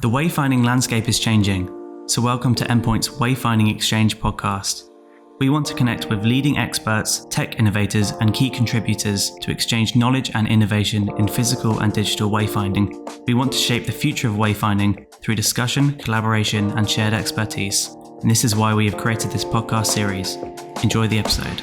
The wayfinding landscape is changing, so welcome to Endpoint's Wayfinding Xchange Podcast. We want to connect with leading experts, tech innovators, and key contributors to exchange knowledge and innovation in physical and digital wayfinding. We want to shape the future of wayfinding through discussion, collaboration, and shared expertise. And this is why we have created this podcast series. Enjoy the episode.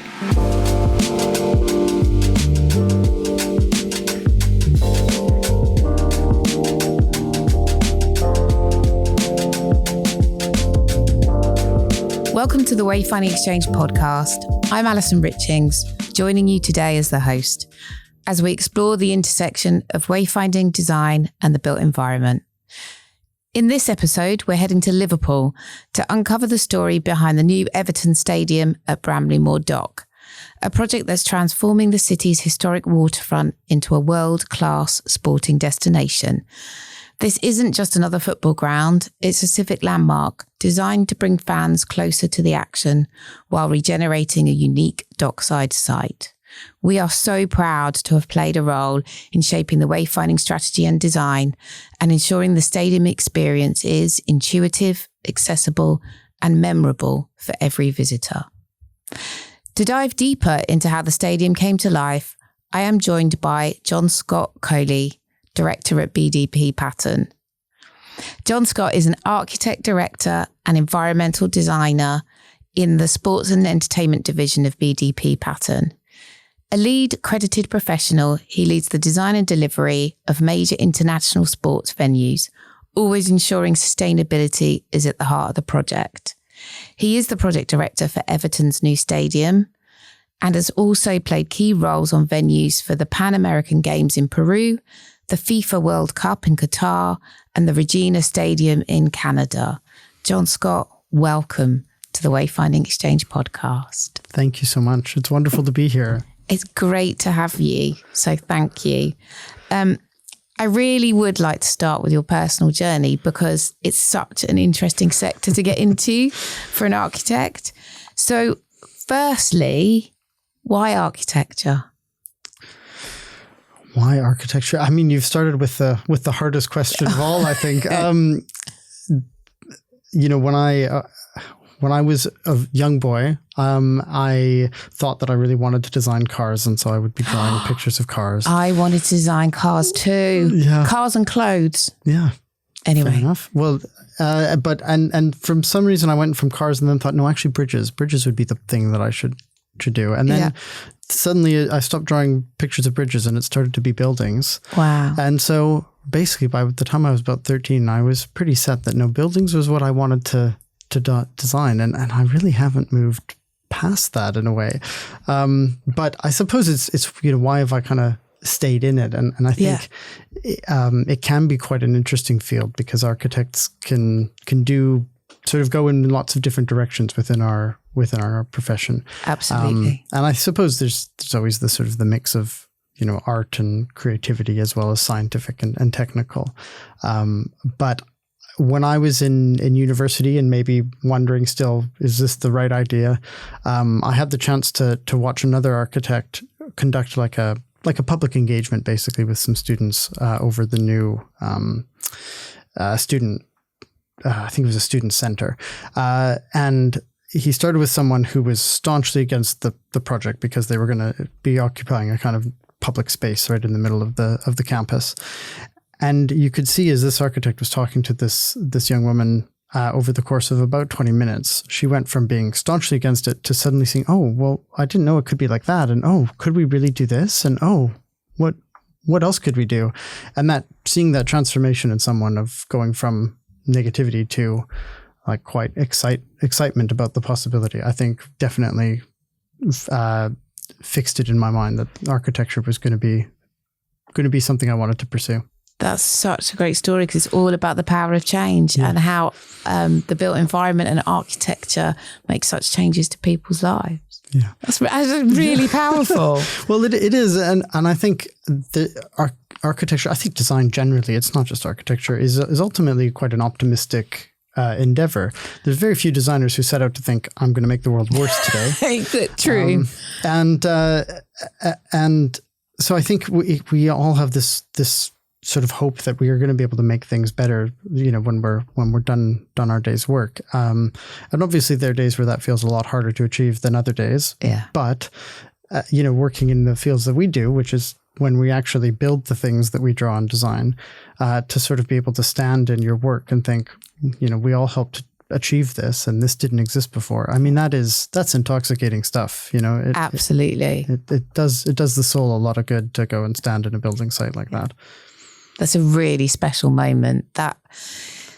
Welcome to the Wayfinding Xchange Podcast. I'm Alison Richings, joining you today as the host, as we explore the intersection of wayfinding, design, and the built environment. In this episode, we're heading to Liverpool to uncover the story behind the new Everton stadium at Bramley-Moore Dock, a project that's transforming the city's historic waterfront into a world-class sporting destination. This isn't just another football ground, it's a civic landmark designed to bring fans closer to the action while regenerating a unique dockside site. We are so proud to have played a role in shaping the wayfinding strategy and design and ensuring the stadium experience is intuitive, accessible, and memorable for every visitor. To dive deeper into how the stadium came to life, I am joined by Jon-Scott Kohli, Director at BDP Pattern. Jon-Scott is an architect, director, and environmental designer in the sports and entertainment division of BDP Pattern. A lead credited professional, he leads the design and delivery of major international sports venues, always ensuring sustainability is at the heart of the project. He is the project director for Everton's new stadium and has also played key roles on venues for the Pan American Games in Peru, the FIFA World Cup in Qatar, and the Regina Stadium in Canada. Jon-Scott, welcome to the Wayfinding Xchange Podcast. Thank you so much. It's wonderful to be here. It's great to have you, so thank you. I really would like to start with your personal journey because it's such an interesting sector to get into for an architect. So firstly, why architecture? Why architecture? I mean, you've started with the hardest question of all, I think. When I was a young boy, I thought that I really wanted to design cars, and so I would be drawing pictures of cars. I wanted to design cars too. Yeah. Cars and clothes. Yeah. Anyway. Fair enough. Well, but from some reason I went from cars and then thought, no, actually bridges. Bridges would be the thing that I should do. And then suddenly I stopped drawing pictures of bridges and it started to be buildings. Wow. And so basically by the time I was about 13, I was pretty set that no, buildings was what I wanted to design. And I really haven't moved past that in a way. But I suppose it's why have I kind of stayed in it? And I think it can be quite an interesting field because architects can do sort of go in lots of different directions within our profession. Absolutely. And I suppose there's always the sort of the mix of, art and creativity as well as scientific and technical. But when I was in university and maybe wondering still, is this the right idea? I had the chance to watch another architect conduct like a public engagement basically with some students over the new student, I think it was a student center. And he started with someone who was staunchly against the project because they were going to be occupying a kind of public space right in the middle of the campus. And you could see as this architect was talking to this young woman over the course of about 20 minutes, she went from being staunchly against it to suddenly saying, oh, well, I didn't know it could be like that. And oh, could we really do this? And oh, what else could we do? And seeing that transformation in someone of going from negativity to like quite excitement about the possibility, I think definitely fixed it in my mind that architecture was going to be something I wanted to pursue. That's such a great story because it's all about the power of change and how the built environment and architecture make such changes to people's lives. Yeah, that's really powerful. Well, it is, and I think the architecture, I think design generally, it's not just architecture, is ultimately quite an optimistic endeavor. There's very few designers who set out to think, I'm going to make the world worse today. True. And so I think we all have this sort of hope that we are going to be able to make things better, when we're done our day's work. And obviously there are days where that feels a lot harder to achieve than other days. Yeah. But, working in the fields that we do, which is when we actually build the things that we draw and design, to sort of be able to stand in your work and think, we all helped achieve this and this didn't exist before. I mean, that's intoxicating stuff, Absolutely. It does the soul a lot of good to go and stand in a building site like that. That's a really special moment, that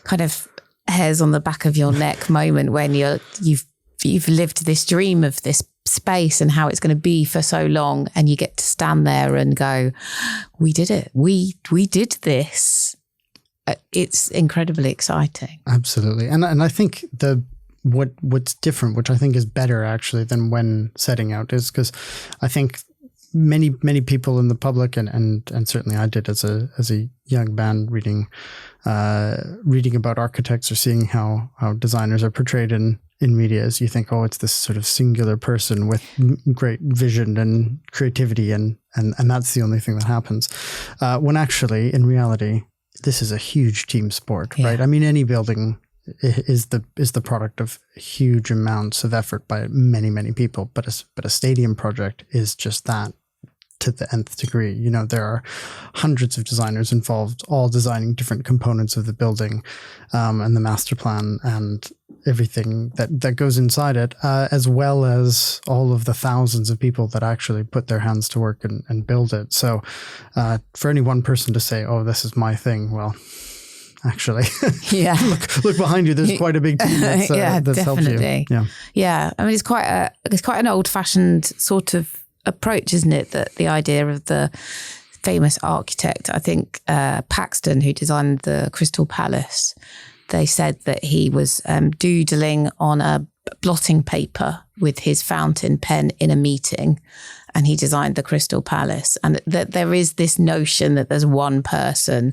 kind of hairs on the back of your neck moment when you've lived this dream of this space and how it's going to be for so long, and you get to stand there and go, we did it. We did this. It's incredibly exciting. Absolutely. And I think what's different, which I think is better actually than when setting out, is because I think many people in the public and certainly I did as a young man reading about architects or seeing how designers are portrayed in media, is you think, oh, it's this sort of singular person with great vision and creativity and that's the only thing that happens. When actually in reality, this is a huge team sport, right? I mean, any building is the product of huge amounts of effort by many, many people, but a stadium project is just that to the nth degree. There are hundreds of designers involved, all designing different components of the building, and the master plan and everything that goes inside it, as well as all of the thousands of people that actually put their hands to work and build it. So for any one person to say, oh, this is my thing, well, actually, look behind you. There's quite a big team that's definitely helped you. Yeah. I mean, it's quite an old-fashioned sort of approach, isn't it? That the idea of the famous architect, I think Paxton, who designed the Crystal Palace, they said that he was doodling on a blotting paper with his fountain pen in a meeting, and he designed the Crystal Palace. And that there is this notion that there's one person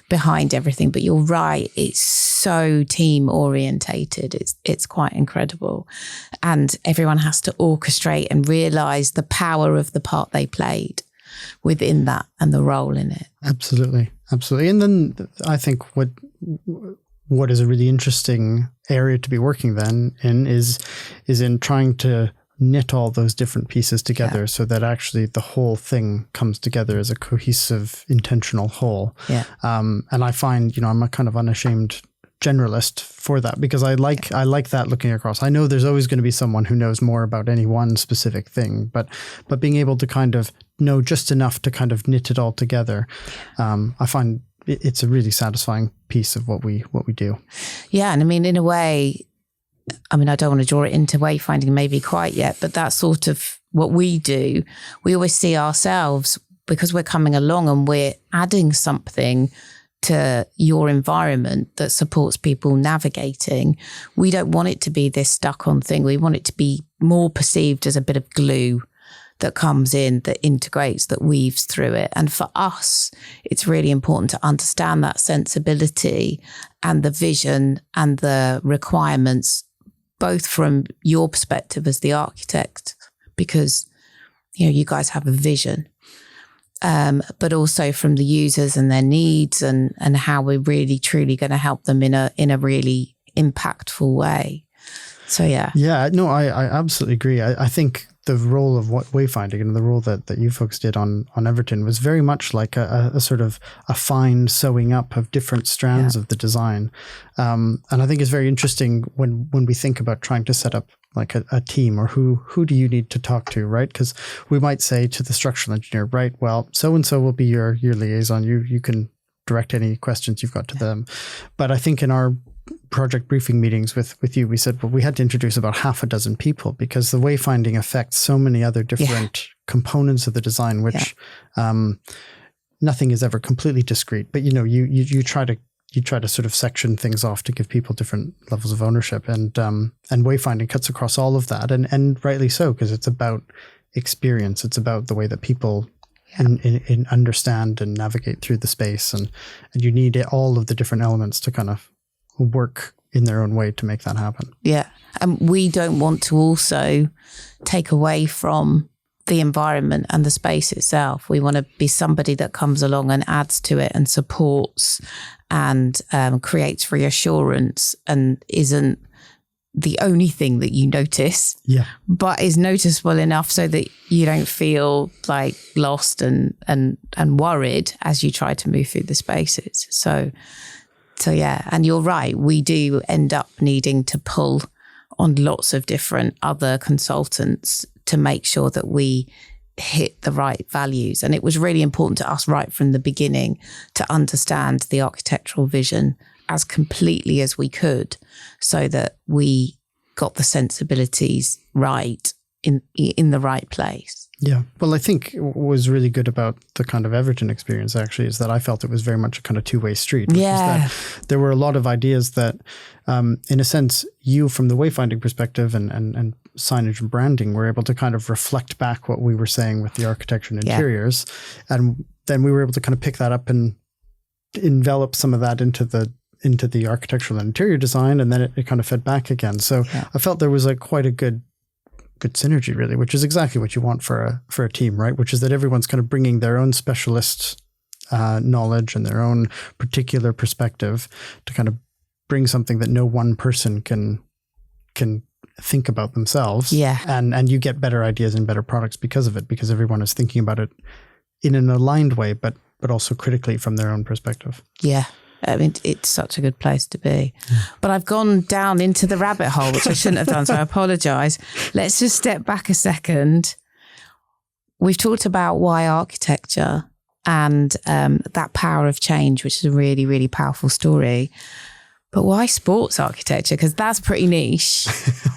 behind everything. But you're right, it's so team orientated. It's quite incredible. And everyone has to orchestrate and realize the power of the part they played within that and the role in it. Absolutely. And then I think what is a really interesting area to be working then in is in trying to knit all those different pieces together so that actually the whole thing comes together as a cohesive, intentional whole. Yeah. And I find, I'm a kind of unashamed generalist for that, because I like that looking across. I know there's always going to be someone who knows more about any one specific thing, but being able to kind of know just enough to kind of knit it all together, I find it's a really satisfying piece of what we do. Yeah. And I mean, in a way, I don't want to draw it into wayfinding maybe quite yet, but that's sort of what we do. We always see ourselves, because we're coming along and we're adding something to your environment that supports people navigating. We don't want it to be this stuck on thing. We want it to be more perceived as a bit of glue that comes in, that integrates, that weaves through it. And for us, it's really important to understand that sensibility and the vision and the requirements, both from your perspective as the architect, because, you guys have a vision, but also from the users and their needs and how we're really, truly going to help them in a really impactful way. So, yeah. Yeah, no, I absolutely agree. I think the role of wayfinding and the role that you folks did on Everton was very much like a sort of a fine sewing up of different strands of the design. And I think it's very interesting when we think about trying to set up like a team, or who do you need to talk to, right? Because we might say to the structural engineer, right, well, so-and-so will be your liaison. You can direct any questions you've got to them. But I think in our project briefing meetings with you, we said, well, we had to introduce about half a dozen people, because the wayfinding affects so many other different components of the design, which nothing is ever completely discrete. But you try to sort of section things off to give people different levels of ownership, and wayfinding cuts across all of that, and rightly so, because it's about experience. It's about the way that people in understand and navigate through the space, and you need all of the different elements to kind of work in their own way to make that happen. Yeah. And we don't want to also take away from the environment and the space itself. We want to be somebody that comes along and adds to it and supports and creates reassurance and isn't the only thing that you notice, but is noticeable enough so that you don't feel like lost and worried as you try to move through the spaces. So yeah, and you're right. We do end up needing to pull on lots of different other consultants to make sure that we hit the right values. And it was really important to us right from the beginning to understand the architectural vision as completely as we could so that we got the sensibilities right in the right place. Yeah. Well, I think what was really good about the kind of Everton experience actually is that I felt it was very much a kind of two-way street. Which is that there were a lot of ideas that, in a sense, you from the wayfinding perspective and signage and branding were able to kind of reflect back what we were saying with the architecture and interiors. And then we were able to kind of pick that up and envelop some of that into the architectural and interior design. And then it kind of fed back again. So I felt there was quite a good synergy really, which is exactly what you want for a team, right? Which is that everyone's kind of bringing their own specialist knowledge and their own particular perspective to kind of bring something that no one person can think about themselves. Yeah. And you get better ideas and better products because of it, because everyone is thinking about it in an aligned way, but also critically from their own perspective. Yeah. I mean, it's such a good place to be. But I've gone down into the rabbit hole, which I shouldn't have done, so I apologise. Let's just step back a second. We've talked about why architecture and that power of change, which is a really, really powerful story. But why sports architecture? Because that's pretty niche.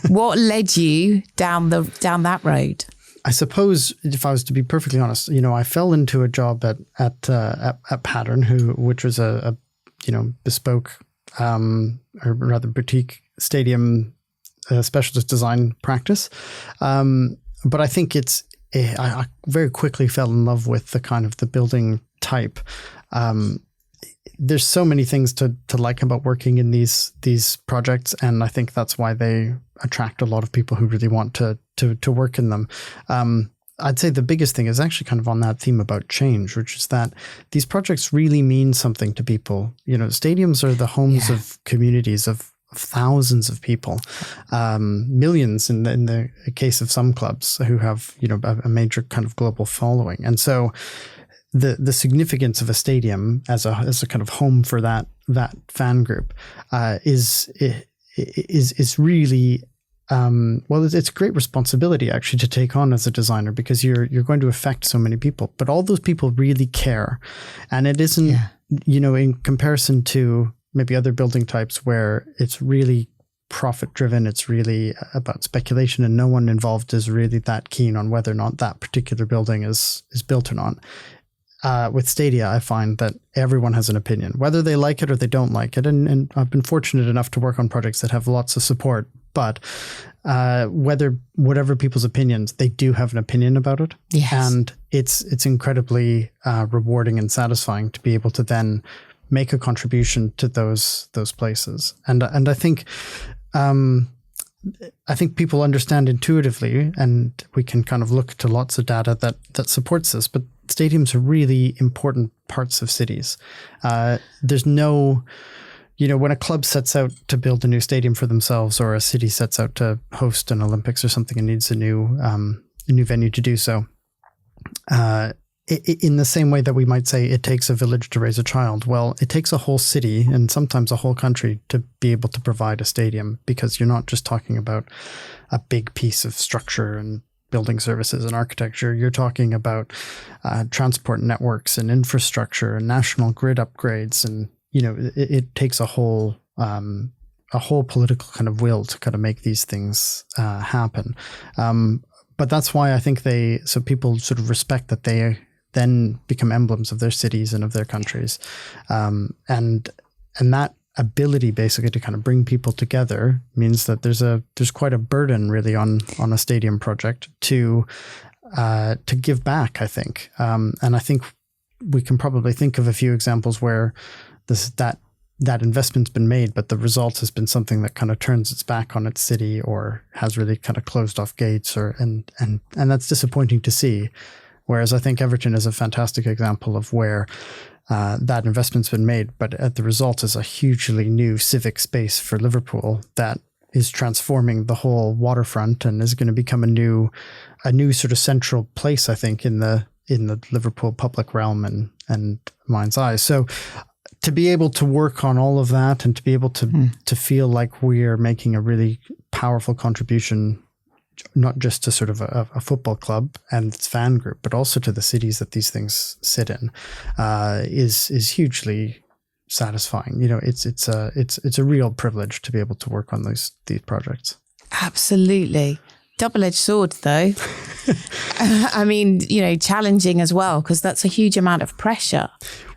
What led you down that road? I suppose, if I was to be perfectly honest, I fell into a job at Pattern, which was a bespoke, or rather boutique stadium specialist design practice. But I think I very quickly fell in love with the kind of the building type. There's so many things to like about working in these projects, and I think that's why they attract a lot of people who really want to work in them. I'd say the biggest thing is actually kind of on that theme about change, which is that these projects really mean something to people. Stadiums are the homes of communities of thousands of people, millions in the case of some clubs who have, a major kind of global following. And so the significance of a stadium as a kind of home for that fan group is really it's a great responsibility actually to take on as a designer, because you're going to affect so many people, but all those people really care. And it isn't, in comparison to maybe other building types where it's really profit driven, it's really about speculation and no one involved is really that keen on whether or not that particular building is built or not. With Stadia, I find that everyone has an opinion, whether they like it or they don't like it. And I've been fortunate enough to work on projects that have lots of support, but whatever people's opinions, they do have an opinion about it. Yes. And it's incredibly rewarding and satisfying to be able to then make a contribution to those places. And I think people understand intuitively, and we can kind of look to lots of data that supports this, but stadiums are really important parts of cities. There's no, when a club sets out to build a new stadium for themselves, or a city sets out to host an Olympics or something and needs a new venue to do so, in the same way that we might say it takes a village to raise a child, well, it takes a whole city and sometimes a whole country to be able to provide a stadium, because you're not just talking about a big piece of structure and building services and architecture. You're talking about transport networks and infrastructure and national grid upgrades, and it takes a whole political kind of will to kind of make these things happen. But that's why I think people sort of respect that they then become emblems of their cities and of their countries, and that ability basically to kind of bring people together means that there's quite a burden really on a stadium project to give back, I think. And I think we can probably think of a few examples where that that investment's been made, but the result has been something that kind of turns its back on its city or has really kind of closed off gates, and that's disappointing to see. Whereas I think Everton is a fantastic example of where that investment's been made, but the result is a hugely new civic space for Liverpool that is transforming the whole waterfront and is going to become a new sort of central place, I think, in the Liverpool public realm and mind's eye. So to be able to work on all of that and to be able to feel like we're making a really powerful contribution, not just to sort of a football club and its fan group, but also to the cities that these things sit in, is hugely satisfying. You know, it's a real privilege to be able to work on these projects. Absolutely. Double-edged sword, though. I mean, you know, challenging as well, because that's a huge amount of pressure.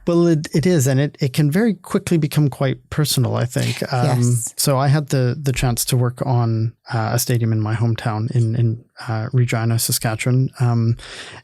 Well, it is, and it can very quickly become quite personal, I think. Yes. So I had the chance to work on a stadium in my hometown in Regina, Saskatchewan,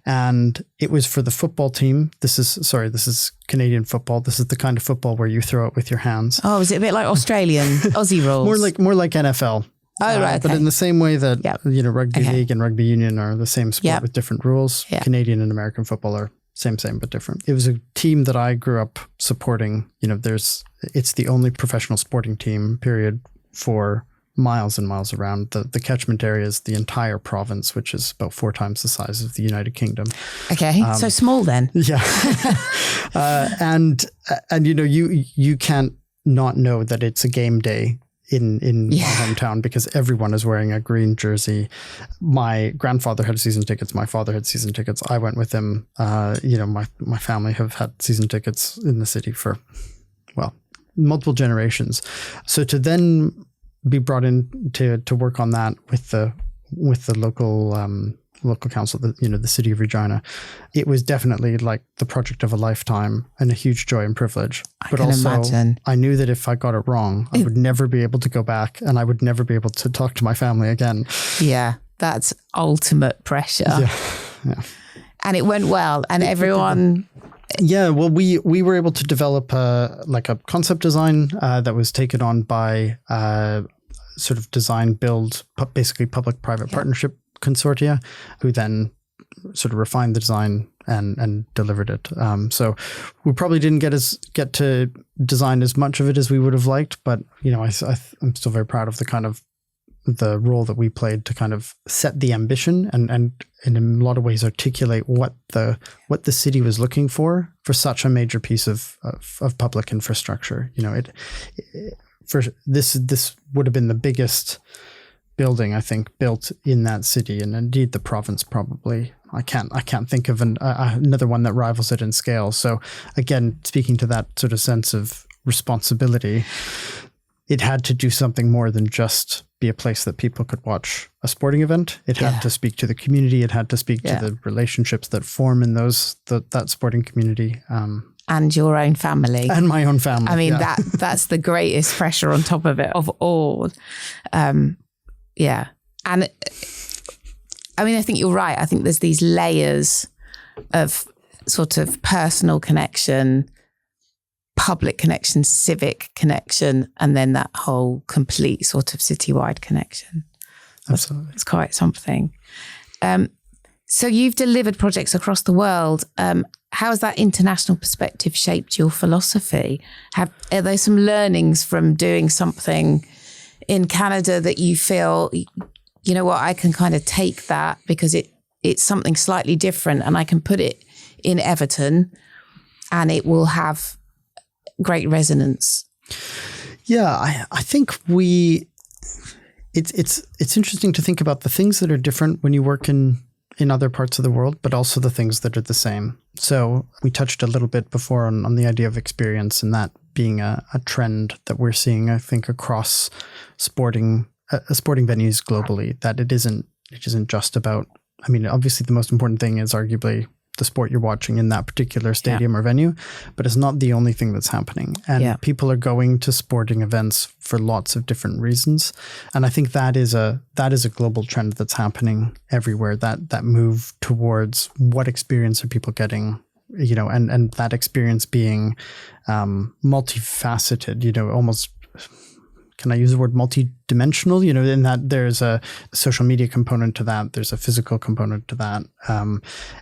and it was for the football team. This is Canadian football. This is the kind of football where you throw it with your hands. Oh, is it a bit like Australian Aussie rules? More like NFL. Oh, right. Okay. But in the same way that rugby league and rugby union are the same sport with different rules, Canadian and American football are same, but different. It was a team that I grew up supporting. You know, it's the only professional sporting team, period, for miles and miles around. The catchment area is the entire province, which is about 4 times the size of the United Kingdom. Okay, so small then. Yeah. And you know, you can't not know that it's a game day in my hometown because everyone is wearing a green jersey. My grandfather had season tickets. My father had season tickets. I went with him. You know, my family have had season tickets in the city for, well, multiple generations. So to then be brought in to work on that with the local council, the city of Regina, it was definitely like the project of a lifetime and a huge joy and privilege. But also, imagine. I knew that if I got it wrong, I would never be able to go back and I would never be able to talk to my family again. Yeah, that's ultimate pressure. Yeah. And it went well, and everyone. Yeah, well, we were able to develop a concept design that was taken on by sort of design build, basically public-private partnership consortia, who then sort of refined the design and delivered it. So we probably didn't get to design as much of it as we would have liked, but you know, I'm still very proud of the role that we played to kind of set the ambition and in a lot of ways articulate what the city was looking for such a major piece of public infrastructure. You know, this would have been the biggest building, I think, built in that city, and indeed the province probably. I can't think of another one that rivals it in scale. So again, speaking to that sort of sense of responsibility, it had to do something more than just be a place that people could watch a sporting event. It had to speak to the community. It had to speak to the relationships that form in that sporting community. And your own family. And my own family. I mean, that's the greatest pressure on top of it of all. Yeah. And I mean, I think you're right. I think there's these layers of sort of personal connection, public connection, civic connection, and then that whole complete sort of citywide connection. Absolutely. It's quite something. So you've delivered projects across the world. How has that international perspective shaped your philosophy? Are there some learnings from doing something in Canada that you feel, you know what, I can kind of take that because it's something slightly different and I can put it in Everton and it will have great resonance? Yeah, I think it's interesting to think about the things that are different when you work in other parts of the world, but also the things that are the same. So we touched a little bit before on the idea of experience and that being a trend that we're seeing, I think, across sporting venues globally, that it isn't just about, I mean, obviously the most important thing is arguably the sport you're watching in that particular stadium or venue, but it's not the only thing that's happening. And people are going to sporting events for lots of different reasons. And I think that is a global trend that's happening everywhere, that move towards what experience are people getting and that experience being multifaceted, almost, can I use the word multidimensional? In that there's a social media component to that, there's a physical component to that,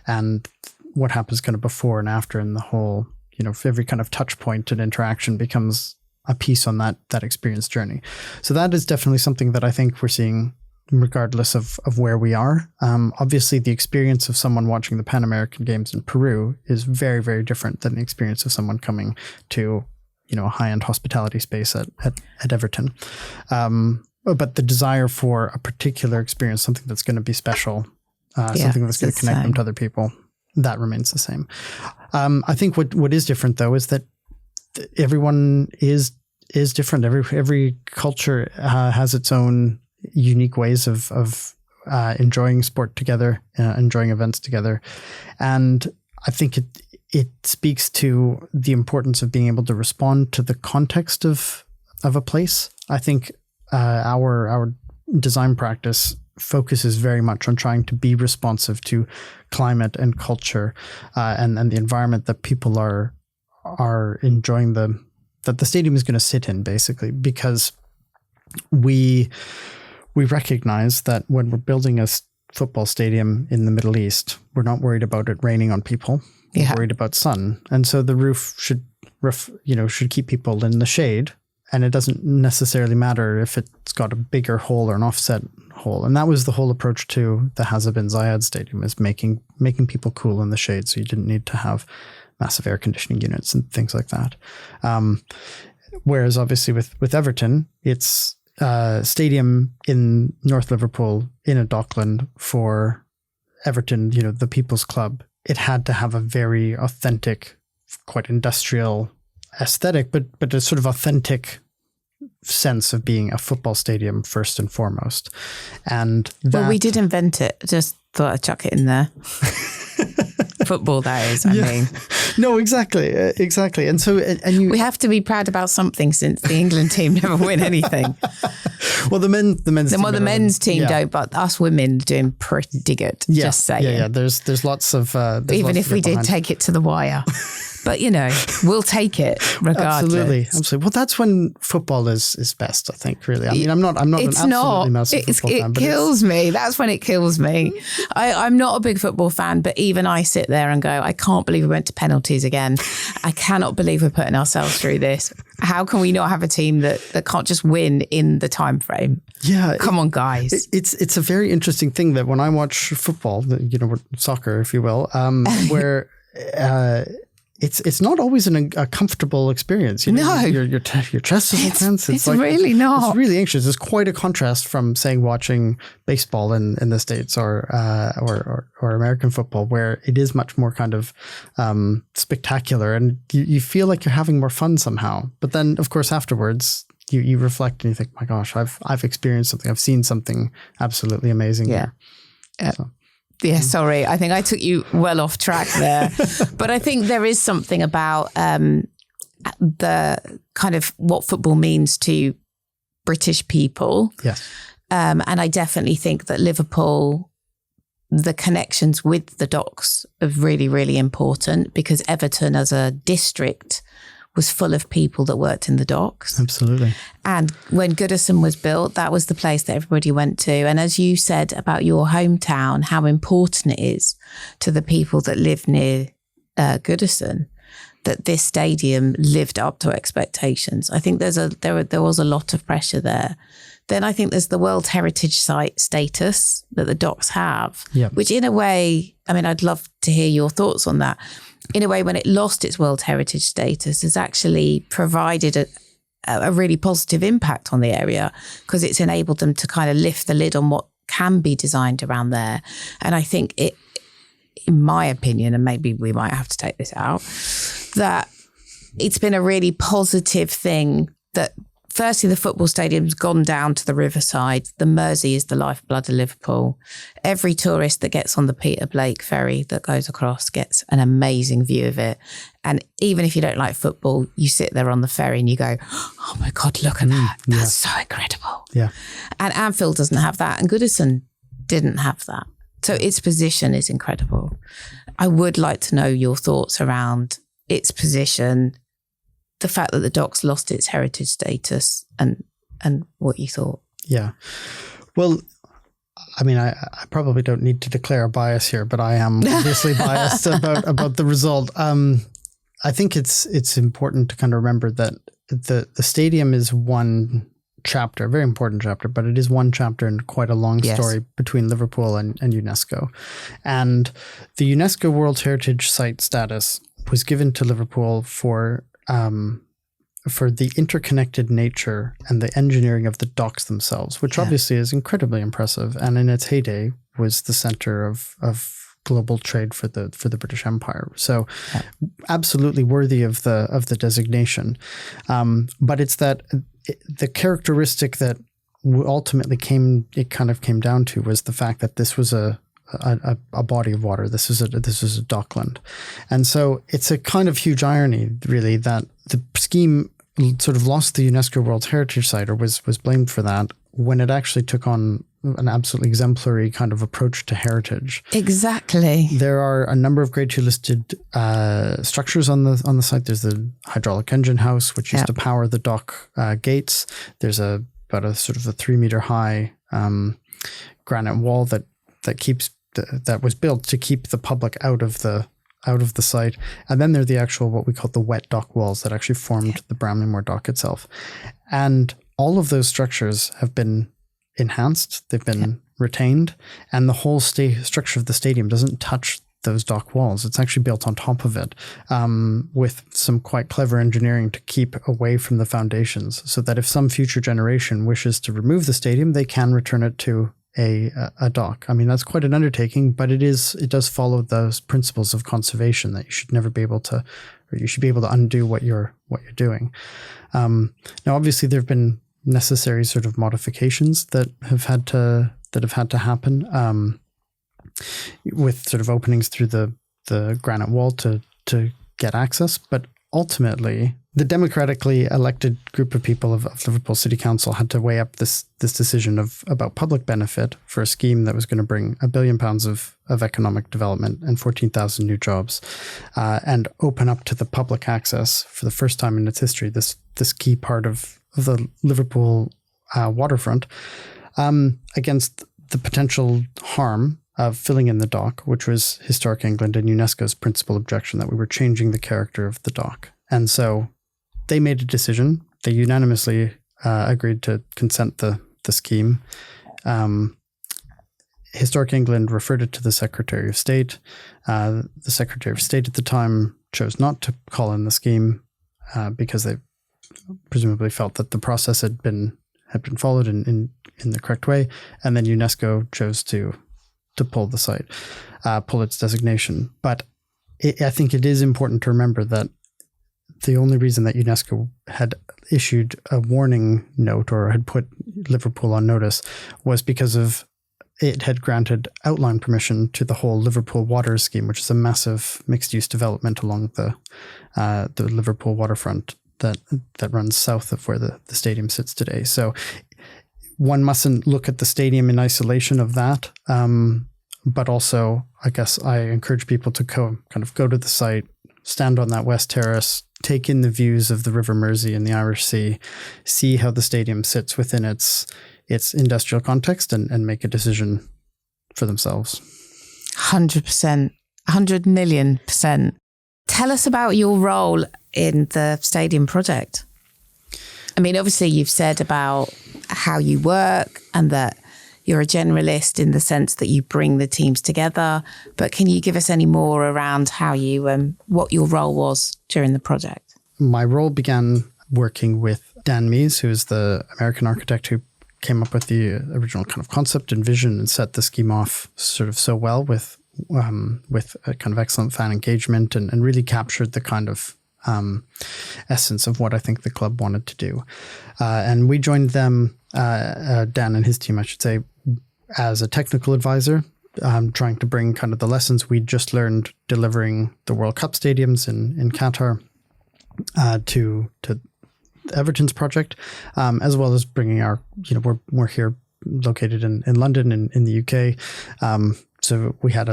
and what happens kind of before and after, and the whole, every kind of touch point and interaction becomes a piece on that experience journey. So that is definitely something that I think we're seeing regardless of where we are. Obviously, the experience of someone watching the Pan American Games in Peru is very, very different than the experience of someone coming to, a high-end hospitality space at Everton. But the desire for a particular experience, something that's going to be special, something that's going to connect them to other people, that remains the same. I think what is different, though, is that everyone is different. Every culture has its own unique ways of enjoying sport together, enjoying events together. And I think it speaks to the importance of being able to respond to the context of a place. I think our design practice focuses very much on trying to be responsive to climate and culture, and the environment that people are enjoying, that the stadium is going to sit in, basically, because we recognize that when we're building a football stadium in the Middle East, we're not worried about it raining on people. We're worried about sun. And so the roof should keep people in the shade. And it doesn't necessarily matter if it's got a bigger hole or an offset hole. And that was the whole approach to the Hazza bin Zayed Stadium, is making people cool in the shade. So you didn't need to have massive air conditioning units and things like that. Whereas obviously with Everton, it's a stadium in North Liverpool in a dockland for Everton, the People's Club. It had to have a very authentic, quite industrial aesthetic, but a sort of authentic sense of being a football stadium first and foremost. And well, we did invent it. Just thought I'd chuck it in there. Football, that is. I mean, no, exactly. And so, we have to be proud about something, since the England team never win anything. Well, the men's team don't, but us women doing pretty good. Yeah, just saying. Yeah. There's lots of even if we did take it to the wire. But we'll take it regardless. Absolutely. Well, that's when football is best, I think. Really, I mean, I'm not an absolutely massive football fan. It kills me. That's when it kills me. I'm not a big football fan, but even I sit there and go, I can't believe we went to penalties again. I cannot believe we're putting ourselves through this. How can we not have a team that can't just win in the time frame? Yeah, come on, guys. It's a very interesting thing that when I watch football, soccer, if you will, where. It's not always a comfortable experience. No. Your chest is intense. It's like, really not. It's really anxious. It's quite a contrast from, say, watching baseball in the States or American football, where it is much more kind of spectacular, and you feel like you're having more fun somehow. But then, of course, afterwards, you reflect and you think, my gosh, I've experienced something. I've seen something absolutely amazing. Yeah. So. Yeah, sorry. I think I took you well off track there. But I think there is something about the kind of what football means to British people. Yes. And I definitely think that Liverpool, the connections with the docks are really, really important, because Everton as a district was full of people that worked in the docks. Absolutely. And when Goodison was built, that was the place that everybody went to. And as you said about your hometown, how important it is to the people that live near Goodison, that this stadium lived up to expectations. I think there was a lot of pressure there. Then I think there's the World Heritage Site status that the docks have, which in a way, I mean, I'd love to hear your thoughts on that. In a way, when it lost its World Heritage status, has actually provided a really positive impact on the area, because it's enabled them to kind of lift the lid on what can be designed around there. And I think it, in my opinion, and maybe we might have to take this out, that it's been a really positive thing that firstly, the football stadium's gone down to the riverside. The Mersey is the lifeblood of Liverpool. Every tourist that gets on the Peter Blake ferry that goes across gets an amazing view of it. And even if you don't like football, you sit there on the ferry and you go, oh my God, look at that. That's so incredible. Yeah. And Anfield doesn't have that. And Goodison didn't have that. So its position is incredible. I would like to know your thoughts around its position, the fact that the dock's lost its heritage status, and what you thought. Yeah. Well, I mean, I probably don't need to declare a bias here, but I am obviously biased about the result. I think it's important to kind of remember that the stadium is one chapter, a very important chapter, but it is one chapter in quite a long story between Liverpool and UNESCO. And the UNESCO World Heritage Site status was given to Liverpool for the interconnected nature and the engineering of the docks themselves, which obviously is incredibly impressive. And in its heyday was the center of global trade for the British Empire. So absolutely worthy of the designation. But it's that the characteristic that ultimately came down to was the fact that this was a body of water. This was a dockland. And so it's a kind of huge irony, really, that the scheme sort of lost the UNESCO World Heritage Site, or was blamed for that, when it actually took on an absolutely exemplary kind of approach to heritage. Exactly. There are a number of Grade 2 listed structures on the site. There's the hydraulic engine house, which used to power the dock gates. There's about a sort of a 3 meter high granite wall that was built to keep the public out of the site. And then there are the actual, what we call the wet dock walls that actually formed the Bramley-Moore dock itself. And all of those structures have been enhanced. They've been retained, and the whole structure of the stadium doesn't touch those dock walls. It's actually built on top of it, with some quite clever engineering to keep away from the foundations, so that if some future generation wishes to remove the stadium, they can return it to a dock. I mean, that's quite an undertaking, but it does follow those principles of conservation that you should never be able to, or you should be able to undo what you're doing. Now, obviously, there have been necessary sort of modifications that have had to happen, with sort of openings through the granite wall to get access. But ultimately, the democratically elected group of people of Liverpool City Council had to weigh up this decision about public benefit for a scheme that was going to bring £1 billion of economic development and 14,000 new jobs, and open up to the public access for the first time in its history this key part of the Liverpool waterfront, against the potential harm of filling in the dock, which was Historic England and UNESCO's principal objection, that we were changing the character of the dock. And so they made a decision. They unanimously agreed to consent the scheme. Historic England referred it to the Secretary of State. The Secretary of State at the time chose not to call in the scheme, because they presumably felt that the process had been followed in the correct way. And then UNESCO chose to pull the site, pull its designation. But I think it is important to remember that the only reason that UNESCO had issued a warning note or had put Liverpool on notice was because of it had granted outline permission to the whole Liverpool Water Scheme, which is a massive mixed-use development along the Liverpool waterfront that runs south of where the stadium sits today. So one mustn't look at the stadium in isolation of that. But also, I guess I encourage people to kind of go to the site, stand on that west terrace, take in the views of the River Mersey and the Irish Sea, see how the stadium sits within its industrial context, and make a decision for themselves. 100%, 100,000,000%. Tell us about your role in the stadium project. I mean, obviously you've said about how you work and that you're a generalist in the sense that you bring the teams together, but can you give us any more around how you, what your role was during the project? My role began working with Dan Mees, who is the American architect who came up with the original kind of concept and vision and set the scheme off sort of so well with a kind of excellent fan engagement, and really captured the kind of essence of what I think the club wanted to do. And we joined them, Dan and his team, I should say, as a technical advisor, trying to bring kind of the lessons we'd just learned delivering the World Cup stadiums in Qatar to Everton's project, as well as bringing our, we're here located in London, in the UK. So we had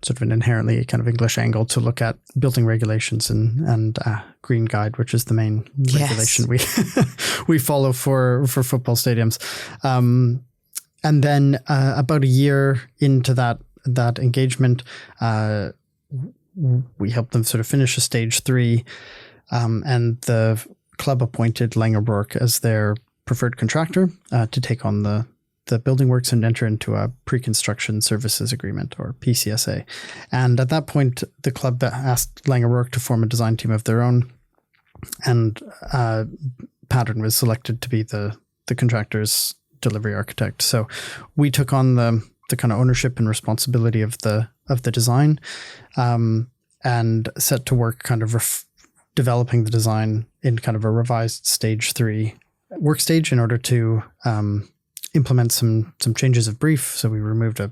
sort of an inherently kind of English angle to look at building regulations and Green Guide, which is the main regulation we follow for football stadiums. And then about a year into that engagement, we helped them sort of finish a stage 3, and the club appointed Laing O'Rourke as their preferred contractor to take on the building works and enter into a pre-construction services agreement, or PCSA. And at that point, the club asked Laing O'Rourke to form a design team of their own, and Pattern was selected to be the contractor's delivery architect. So we took on the kind of ownership and responsibility of the design, and set to work kind of developing the design in kind of a revised stage 3 work stage in order to implement some changes of brief. So we removed a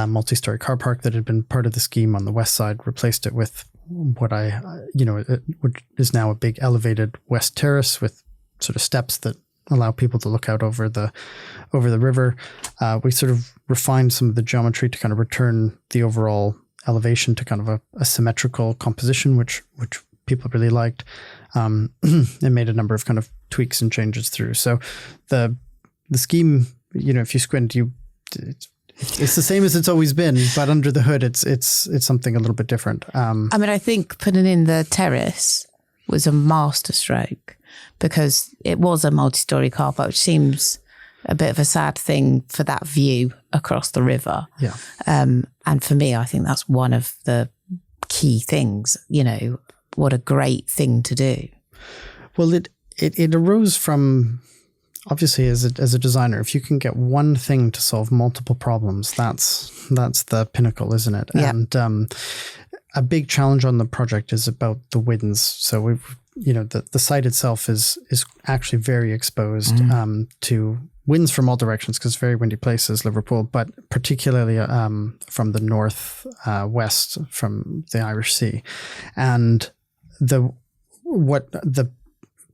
multi-story car park that had been part of the scheme on the west side, replaced it with what is now a big elevated west terrace with sort of steps that allow people to look out over the river. We sort of refined some of the geometry to kind of return the overall elevation to kind of a symmetrical composition, which people really liked. And made a number of kind of tweaks and changes through. So the scheme, if you squint, it's the same as it's always been, but under the hood, it's something a little bit different. I think putting in the terrace was a masterstroke, because it was a multi-story car park, which seems a bit of a sad thing for that view across the river. Yeah. And for me, I think that's one of the key things. What a great thing to do. Well, it arose from, obviously, as a designer, if you can get one thing to solve multiple problems, that's the pinnacle, isn't it? Yeah. And a big challenge on the project is about the winds. So we've, the site itself is actually very exposed to winds from all directions, because it's a very windy place is Liverpool, but particularly from the north west from the Irish Sea. And what the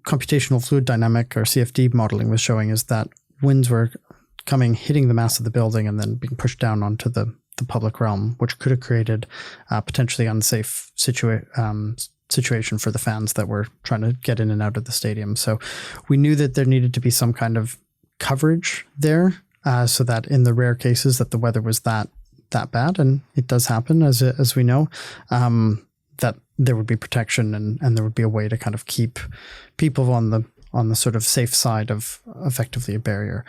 computational fluid dynamic, or CFD modeling, was showing is that winds were hitting the mass of the building and then being pushed down onto the public realm, which could have created a potentially unsafe situation for the fans that were trying to get in and out of the stadium. So we knew that there needed to be some kind of coverage there, so that in the rare cases that the weather was that bad, and it does happen as we know, that there would be protection and there would be a way to kind of keep people on the sort of safe side of effectively a barrier.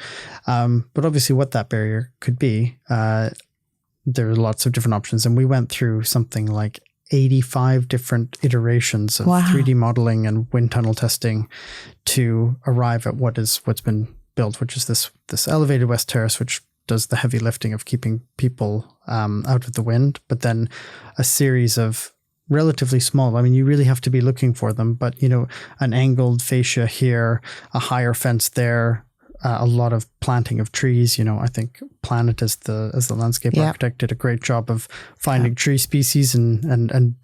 But obviously what that barrier could be, there are lots of different options. And we went through something like 85 different iterations of 3D modeling and wind tunnel testing to arrive at what's been built, which is this elevated west terrace, which does the heavy lifting of keeping people out of the wind, but then a series of relatively small, you really have to be looking for them, but an angled fascia here, a higher fence there, a lot of planting of trees. I think Planet as the landscape architect did a great job of finding tree species and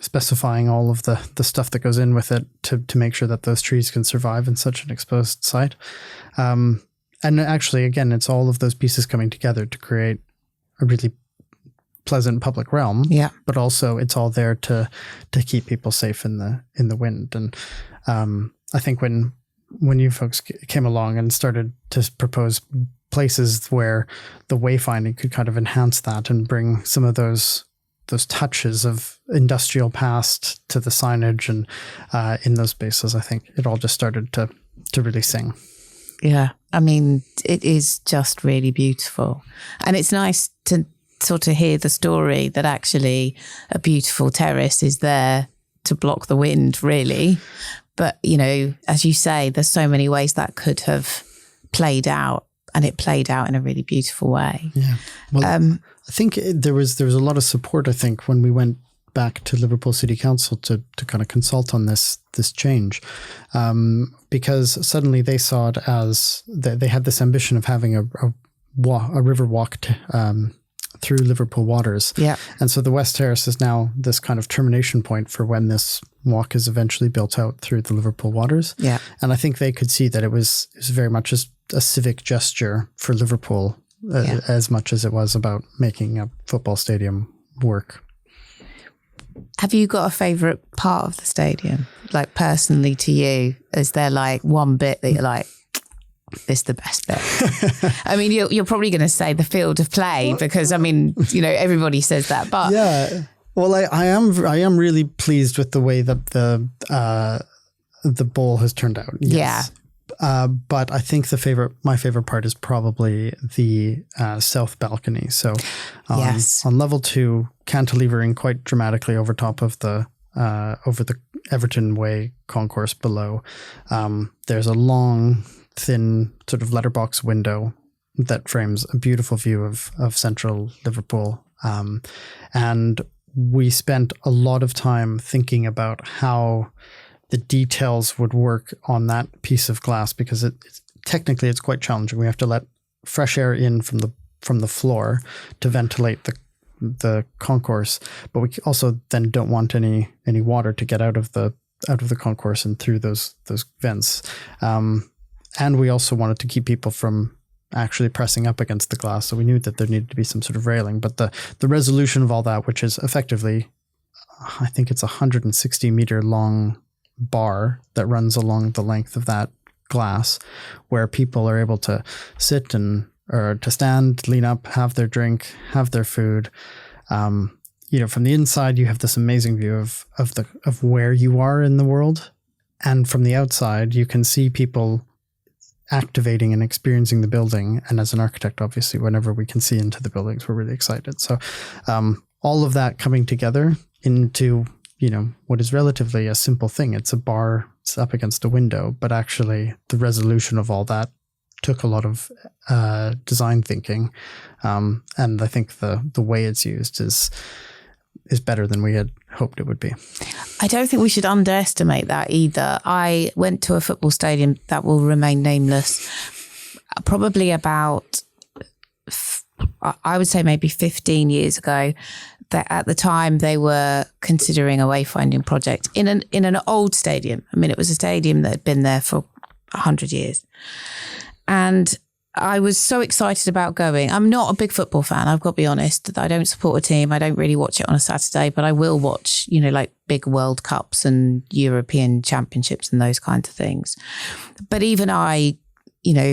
specifying all of the stuff that goes in with it to make sure that those trees can survive in such an exposed site. And actually, again, it's all of those pieces coming together to create a really pleasant public realm. Yeah. But also it's all there to keep people safe in the wind. And I think when you folks came along and started to propose places where the wayfinding could kind of enhance that and bring some of those touches of industrial past to the signage and in those spaces, I think it all just started to really sing. Yeah. It is just really beautiful. And it's nice to sort of hear the story that actually a beautiful terrace is there to block the wind, really. But, as you say, there's so many ways that could have played out, and it played out in a really beautiful way. Yeah. Well, I think there was a lot of support, I think, when we went back to Liverpool City Council to kind of consult on this change, because suddenly they saw it as they had this ambition of having a river walk through Liverpool waters. Yeah. And so the West Terrace is now this kind of termination point for when this walk is eventually built out through the Liverpool waters. Yeah. And I think they could see that it was very much a civic gesture for Liverpool as much as it was about making a football stadium work. Have you got a favourite part of the stadium? Like personally to you, is there like one bit that you're like, this is the best bit? I mean, you're probably going to say the field of play because, I mean, everybody says that. But yeah, well, I am really pleased with the way that the bowl has turned out. Yes. Yeah. But I think my favorite part is probably the south balcony. So on level 2, cantilevering quite dramatically over top of the Everton Way concourse below. There's a long, thin sort of letterbox window that frames a beautiful view of central Liverpool. And we spent a lot of time thinking about how the details would work on that piece of glass, because technically it's quite challenging. We have to let fresh air in from the floor to ventilate the concourse, but we also then don't want any water to get out of the concourse and through those vents. And we also wanted to keep people from actually pressing up against the glass, so we knew that there needed to be some sort of railing. But the resolution of all that, which is effectively, I think it's 160 meter long bar that runs along the length of that glass, where people are able to sit or to stand, lean up, have their drink, have their food. From the inside, you have this amazing view of where you are in the world, and from the outside, you can see people activating and experiencing the building. And as an architect, obviously, whenever we can see into the buildings, we're really excited. So all of that coming together into what is relatively a simple thing. It's a bar, it's up against a window, but actually the resolution of all that took a lot of design thinking. And I think the way it's used is better than we had hoped it would be. I don't think we should underestimate that either. I went to a football stadium that will remain nameless, probably about, I would say maybe 15 years ago. That at the time they were considering a wayfinding project in an old stadium. I mean, it was a stadium that had been there for 100 years. And I was so excited about going. I'm not a big football fan, I've got to be honest. I don't support a team. I don't really watch it on a Saturday, but I will watch, like big World Cups and European Championships and those kinds of things. But even I,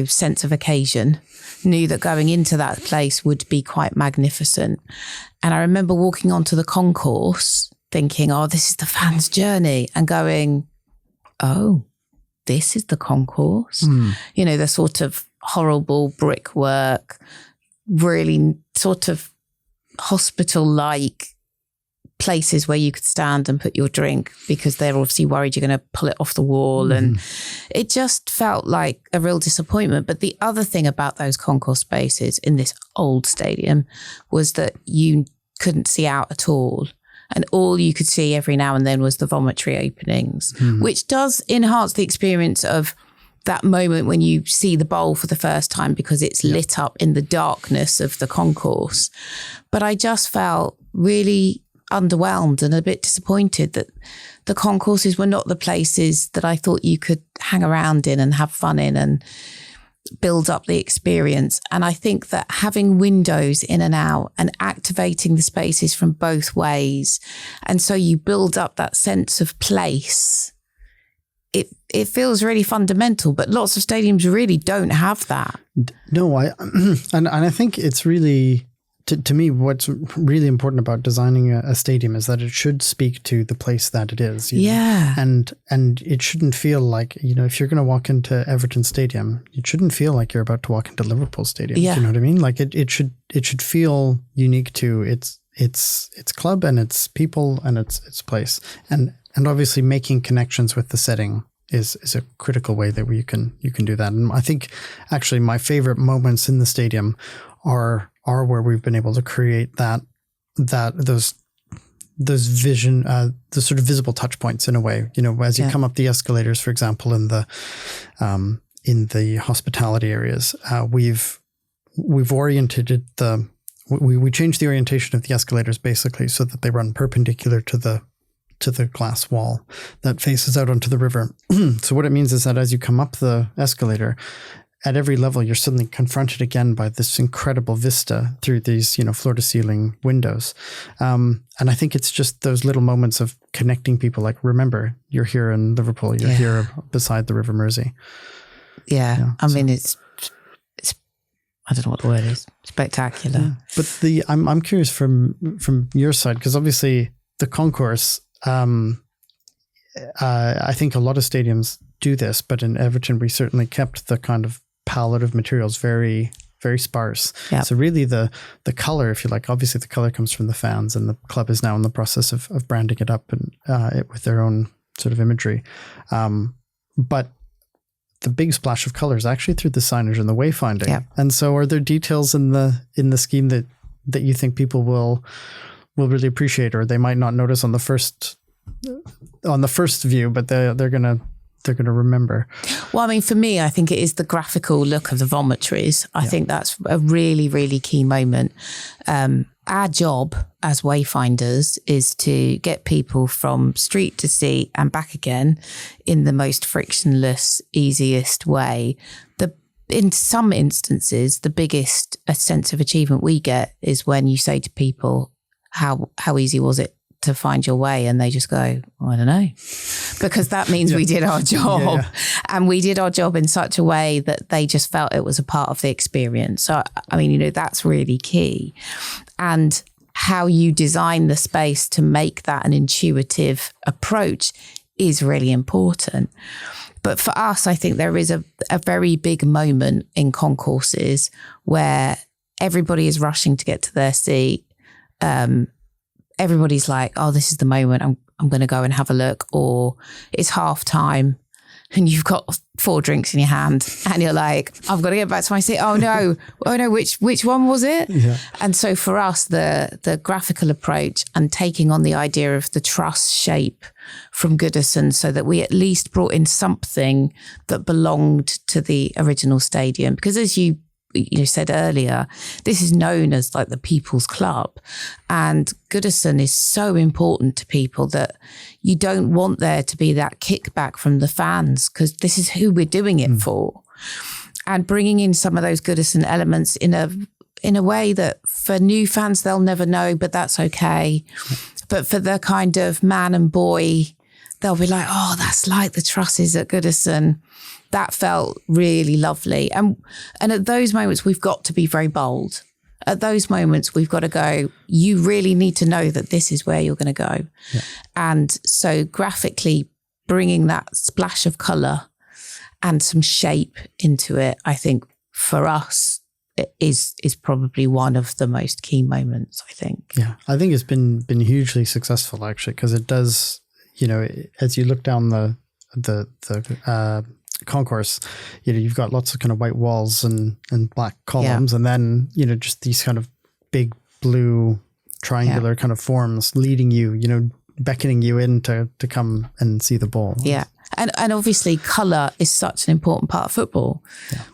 sense of occasion, knew that going into that place would be quite magnificent. And I remember walking onto the concourse thinking, oh, this is the fans' journey, and going, oh, this is the concourse. The sort of horrible brickwork, really sort of hospital-like places where you could stand and put your drink because they're obviously worried you're going to pull it off the wall. And it just felt like a real disappointment. But the other thing about those concourse spaces in this old stadium was that you couldn't see out at all. And all you could see every now and then was the vomitory openings, which does enhance the experience of that moment when you see the bowl for the first time because it's lit up in the darkness of the concourse. But I just felt really underwhelmed and a bit disappointed that the concourses were not the places that I thought you could hang around in and have fun in and build up the experience. And I think that having windows in and out and activating the spaces from both ways, and so you build up that sense of place, it feels really fundamental, but lots of stadiums really don't have that. No, and I think it's really, to me, what's really important about designing a stadium is that it should speak to the place that it is. Yeah. And it shouldn't feel like, if you're going to walk into Everton Stadium, it shouldn't feel like you're about to walk into Liverpool Stadium. Yeah. Do you know what I mean? Like it should feel unique to its club and its people and its place. And obviously making connections with the setting is a critical way that you can do that. And I think actually my favorite moments in the stadium are where we've been able to create those vision, the sort of visible touch points in a way. As you come up the escalators, for example, in the hospitality areas, we've oriented we changed the orientation of the escalators basically so that they run perpendicular to the glass wall that faces out onto the river. So what it means is that as you come up the escalator, at every level, you're suddenly confronted again by this incredible vista through these, floor to ceiling windows. And I think it's just those little moments of connecting people. Like, remember, you're here in Liverpool, you're here beside the River Mersey. Yeah. I mean, it's I don't know what the word is. Spectacular. Yeah. But I'm curious from your side, because obviously the concourse, I think a lot of stadiums do this, but in Everton, we certainly kept the kind of palette of materials very, very sparse. Yep. So really the color, if you like, obviously the color comes from the fans, and the club is now in the process of branding it up and with their own sort of imagery. But the big splash of color is actually through the signage and the wayfinding. Yep. And so are there details in the scheme that you think people will really appreciate, or they might not notice on the first view, but they're going to remember? Well, I mean, for me, I think it is the graphical look of the vomitories. I think that's a really, really key moment. Our job as wayfinders is to get people from street to seat and back again in the most frictionless, easiest way. In some instances, the biggest sense of achievement we get is when you say to people, how easy was it to find your way? And they just go, I don't know, because that means we did our job. And we did our job in such a way that they just felt it was a part of the experience. So, I mean, that's really key. And how you design the space to make that an intuitive approach is really important. But for us, I think there is a very big moment in concourses where everybody is rushing to get to their seat. Everybody's like, oh, this is the moment, I'm going to go and have a look. Or it's half time and you've got 4 drinks in your hand and you're like, I've got to get back to my seat. Oh no, which one was it? Yeah. And so for us, the graphical approach and taking on the idea of the truss shape from Goodison, so that we at least brought in something that belonged to the original stadium. Because as you said earlier, this is known as like the people's club, and Goodison is so important to people that you don't want there to be that kickback from the fans, because this is who we're doing it for. And bringing in some of those Goodison elements in a way that for new fans they'll never know, but that's okay. But for the kind of man and boy, they'll be like, oh, that's like the trusses at Goodison. That felt really lovely. And at those moments, we've got to be very bold. At those moments, we've got to go, you really need to know that this is where you're going to go. Yeah. And so graphically bringing that splash of colour and some shape into it, I think for us, it is probably one of the most key moments, I think. Yeah, I think it's been hugely successful, actually, because it does, as you look down the concourse, you've got lots of kind of white walls and black columns, and then just these kind of big blue triangular kind of forms leading you, beckoning you in to come and see the ball. Yeah. And obviously colour is such an important part of football,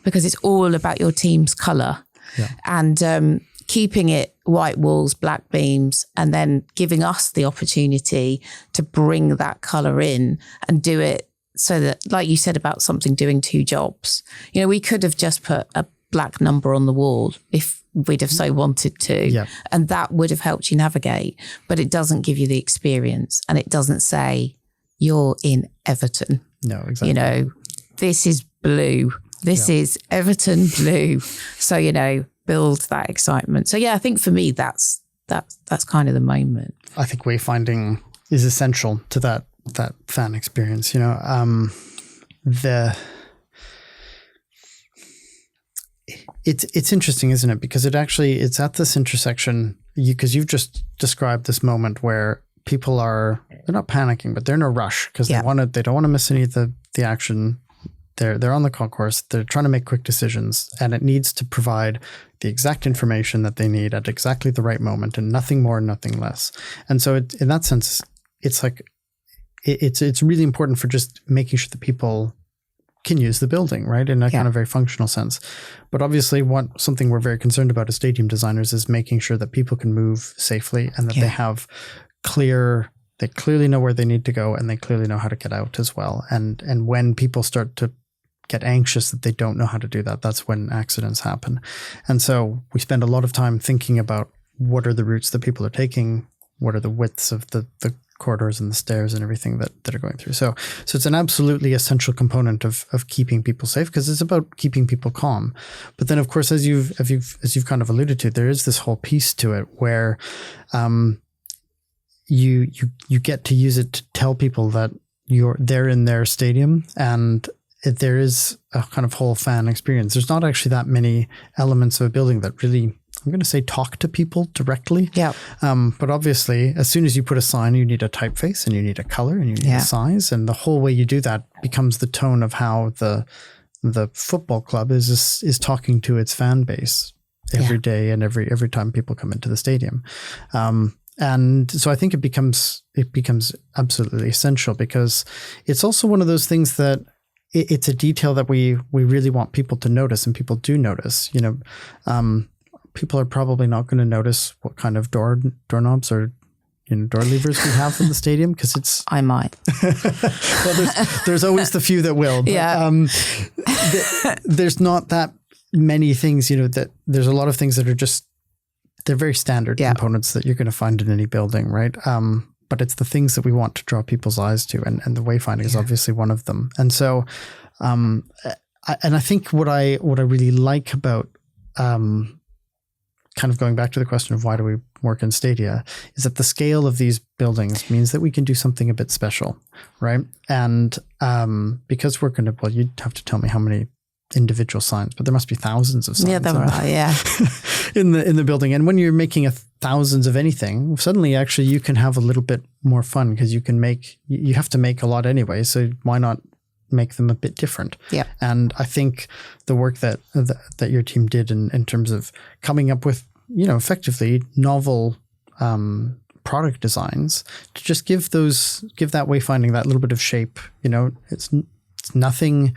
because it's all about your team's colour. Yeah. And keeping it white walls, black beams, and then giving us the opportunity to bring that colour in and do it so that, like you said about something doing 2 jobs, we could have just put a black number on the wall if we'd have so wanted to, and that would have helped you navigate, but it doesn't give you the experience, and it doesn't say you're in Everton. No, exactly. This is blue. This is Everton blue. So, build that excitement. So, I think for me, that's kind of the moment. I think wayfinding is essential to that fan experience. It's interesting, isn't it? Because it's at this intersection, because you've just described this moment where people they're not panicking, but they're in a rush because they don't want to miss any of the action. They're on the concourse. They're trying to make quick decisions, and it needs to provide the exact information that they need at exactly the right moment, and nothing more, nothing less. And so in that sense, it's like, it's really important for just making sure that people can use the building, right? In a kind of very functional sense. But obviously something we're very concerned about as stadium designers is making sure that people can move safely, and that they have they clearly know where they need to go, and they clearly know how to get out as well. And when people start to get anxious that they don't know how to do that. That's when accidents happen. And so we spend a lot of time thinking about what are the routes that people are taking, what are the widths of the corridors and the stairs and everything that are going through. So it's an absolutely essential component of keeping people safe, because it's about keeping people calm. But then, of course, as you've kind of alluded to, there is this whole piece to it where you get to use it to tell people that they're in their stadium, and there is a kind of whole fan experience. There's not actually that many elements of a building that really, I'm going to say, talk to people directly. Yeah. But obviously, as soon as you put a sign, you need a typeface and you need a color and you need a size. And the whole way you do that becomes the tone of how the football club is talking to its fan base every day and every time people come into the stadium. And so I think it becomes absolutely essential, because it's also one of those things that it's a detail that we really want people to notice, and people do notice. People are probably not going to notice what kind of doorknobs or door levers we have in the stadium, because it's. I might. Well, there's always the few that will. But, there's not that many things. That there's a lot of things that are just. They're very standard components that you're going to find in any building, right? But it's the things that we want to draw people's eyes to, and the wayfinding is obviously one of them. And so, I think what I really like about kind of going back to the question of why do we work in stadia is that the scale of these buildings means that we can do something a bit special, right? And because we're going to, well, you'd have to tell me how many individual signs, but there must be thousands of signs. Yeah, there are. Yeah, in the building. And when you're making thousands of anything, suddenly actually you can have a little bit more fun, because you have to make a lot anyway. So why not make them a bit different? Yeah. And I think the work that your team did in terms of coming up with effectively novel product designs to just give that wayfinding that little bit of shape. It's nothing.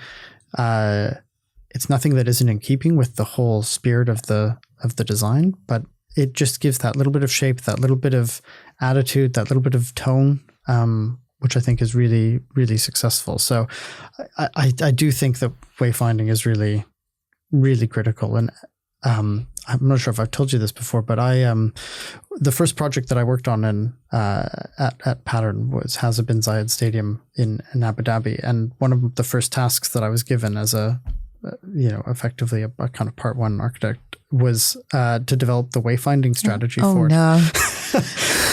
It's nothing that isn't in keeping with the whole spirit of the design, but it just gives that little bit of shape, that little bit of attitude, that little bit of tone, which I think is really, really successful. So I do think that wayfinding is really, really critical. And I'm not sure if I've told you this before, but the first project that I worked on at Pattern has Bin Zayed Stadium in Abu Dhabi. And one of the first tasks that I was given as effectively a kind of part one architect was to develop the wayfinding strategy for it. Oh, no.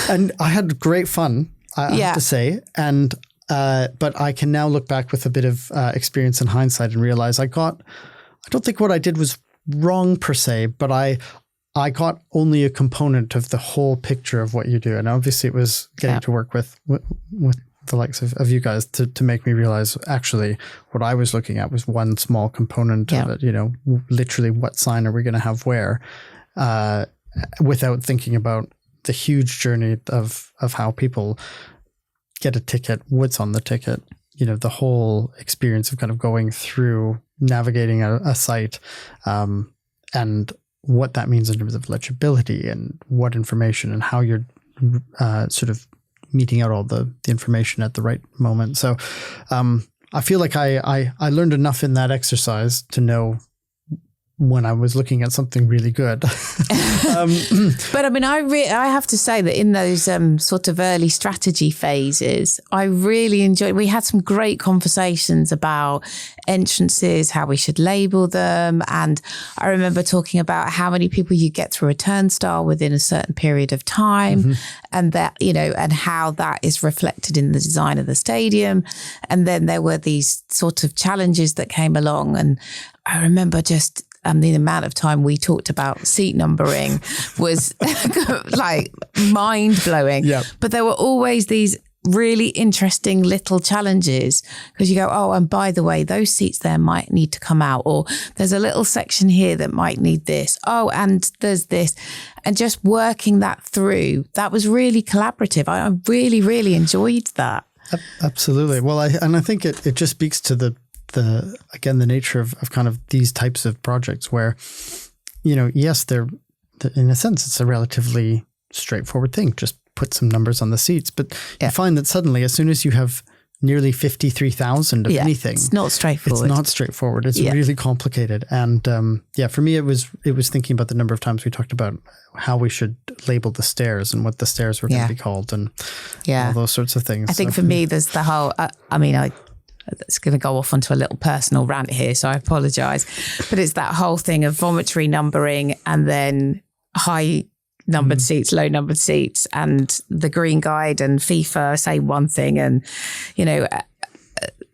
And I had great fun, I have to say. And but I can now look back with a bit of experience and hindsight and realize I don't think what I did was wrong per se, but I got only a component of the whole picture of what you do. And obviously it was getting to work with the likes of you guys to make me realize actually what I was looking at was one small component of it, literally what sign are we going to have where, without thinking about the huge journey of how people get a ticket, what's on the ticket, the whole experience of kind of going through navigating a site, and what that means in terms of legibility and what information and how you're sort of meeting out all the information at the right moment. So I feel like I learned enough in that exercise to know when I was looking at something really good. But I mean, I have to say that in those sort of early strategy phases, I really enjoyed, we had some great conversations about entrances, how we should label them. And I remember talking about how many people you get through a turnstile within a certain period of time, and that, and how that is reflected in the design of the stadium. And then there were these sort of challenges that came along. And I remember just the amount of time we talked about seat numbering was like mind blowing. Yep. But there were always these really interesting little challenges, because you go, oh, and by the way, those seats there might need to come out, or there's a little section here that might need this. Oh, and there's this. And just working that through, that was really collaborative. I really, really enjoyed that. Absolutely. Well, I think it just speaks to the nature of kind of these types of projects where, yes, they're in a sense, it's a relatively straightforward thing. Just put some numbers on the seats. But you find that suddenly, as soon as you have nearly 53,000 of anything. It's not straightforward. It's not straightforward. It's really complicated. And for me, it was thinking about the number of times we talked about how we should label the stairs and what the stairs were going to be called and all those sorts of things. I think for me, there's the whole, it's going to go off onto a little personal rant here, so I apologise. But it's that whole thing of vomitory numbering and then high numbered seats, low numbered seats, and the Green Guide and FIFA say one thing, and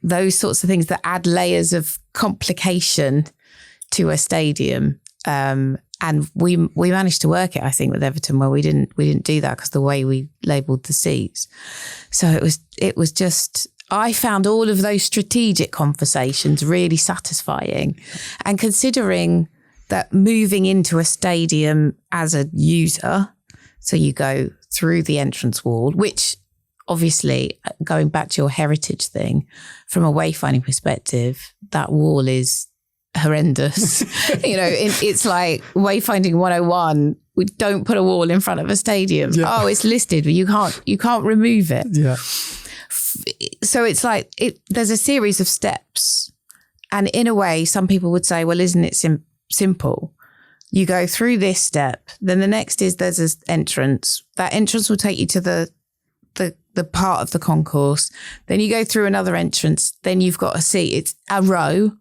those sorts of things that add layers of complication to a stadium. And we managed to work it, I think, with Everton, where we didn't do that because the way we labelled the seats. So it was just, I found all of those strategic conversations really satisfying, and considering that moving into a stadium as a user, so you go through the entrance wall, which obviously, going back to your heritage thing, from a wayfinding perspective, that wall is horrendous. It's like wayfinding 101. We don't put a wall in front of a stadium. Yeah. Oh, it's listed, but you can't remove it. Yeah. So it's like there's a series of steps, and in a way, some people would say, "Well, isn't it simple? You go through this step, then the next is there's an entrance. That entrance will take you to the part of the concourse. Then you go through another entrance. Then you've got a seat. It's a row,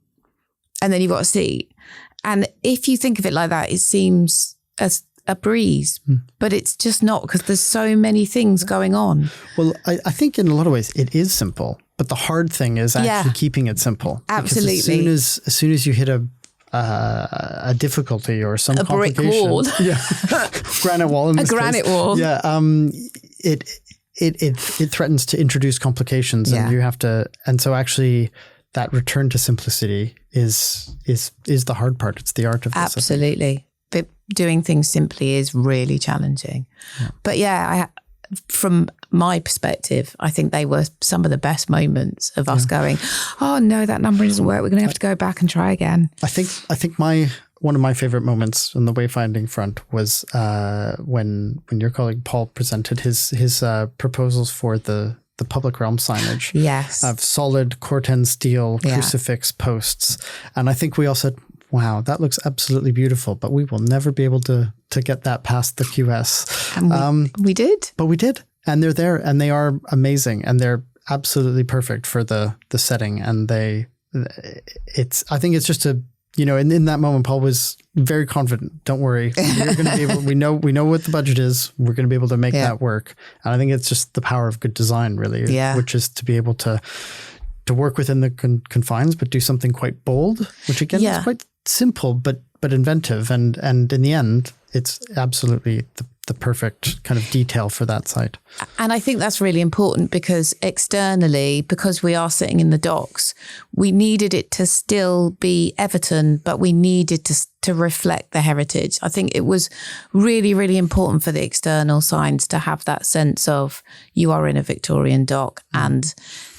and then you've got a seat. And if you think of it like that, it seems as a breeze, but it's just not, because there's so many things going on. Well, I think in a lot of ways it is simple, but the hard thing is actually keeping it simple. Absolutely. Because as soon as you hit a difficulty or some complication, brick wall, granite wall, wall, it threatens to introduce complications, and you have to. And so actually, that return to simplicity is the hard part. It's the art of this. Absolutely. But doing things simply is really challenging. Yeah. But from my perspective, I think they were some of the best moments of us going, oh no, that number doesn't work. We're going to have to go back and try again. I think one of my favorite moments on the wayfinding front was when your colleague Paul presented his proposals for the public realm signage. Yes. Of solid Corten steel crucifix posts. And I think we all said, wow, that looks absolutely beautiful, but we will never be able to get that past the QS. And we did. But we did. And they're there, and they are amazing, and they're absolutely perfect for the setting. And I think it's just in that moment, Paul was very confident. Don't worry. We're going to be able, we know what the budget is. We're going to be able to make that work. And I think it's just the power of good design, really, which is to be able to work within the confines, but do something quite bold, which again is quite simple, but inventive. And in the end, it's absolutely the perfect kind of detail for that site. And I think that's really important, because externally, because we are sitting in the docks, we needed it to still be Everton, but we needed to reflect the heritage. I think it was really, really important for the external signs to have that sense of you are in a Victorian dock, and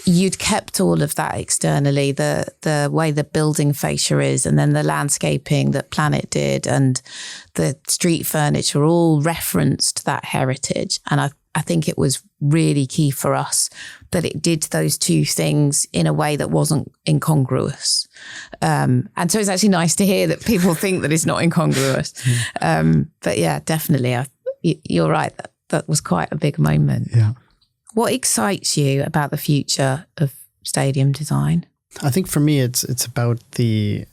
you'd kept all of that externally, the way the building fascia is, and then the landscaping that Planet did, and the street furniture all referenced that heritage. And I think it was really key for us that it did those two things in a way that wasn't incongruous. And so it's actually nice to hear that people think that it's not incongruous. But yeah, definitely. You're right. That was quite a big moment. Yeah. What excites you about the future of stadium design? I think for me, it's about the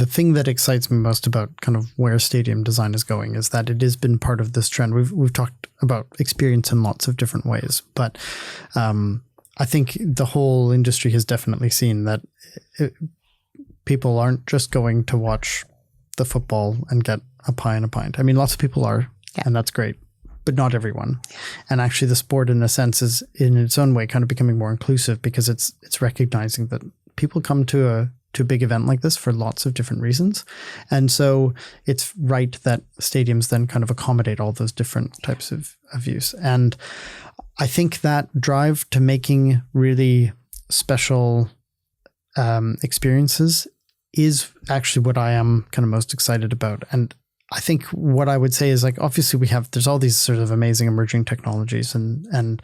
thing that excites me most about kind of where stadium design is going is that it has been part of this trend. We've talked about experience in lots of different ways, but I think the whole industry has definitely seen that people aren't just going to watch the football and get a pie and a pint. I mean, lots of people are, and that's great, but not everyone. And actually the sport, in a sense, is in its own way kind of becoming more inclusive, because it's recognizing that people come to a big event like this for lots of different reasons. And so it's right that stadiums then kind of accommodate all those different types of use. And I think that drive to making really special experiences is actually what I am kind of most excited about. And I think what I would say is, like, obviously there's all these sort of amazing emerging technologies and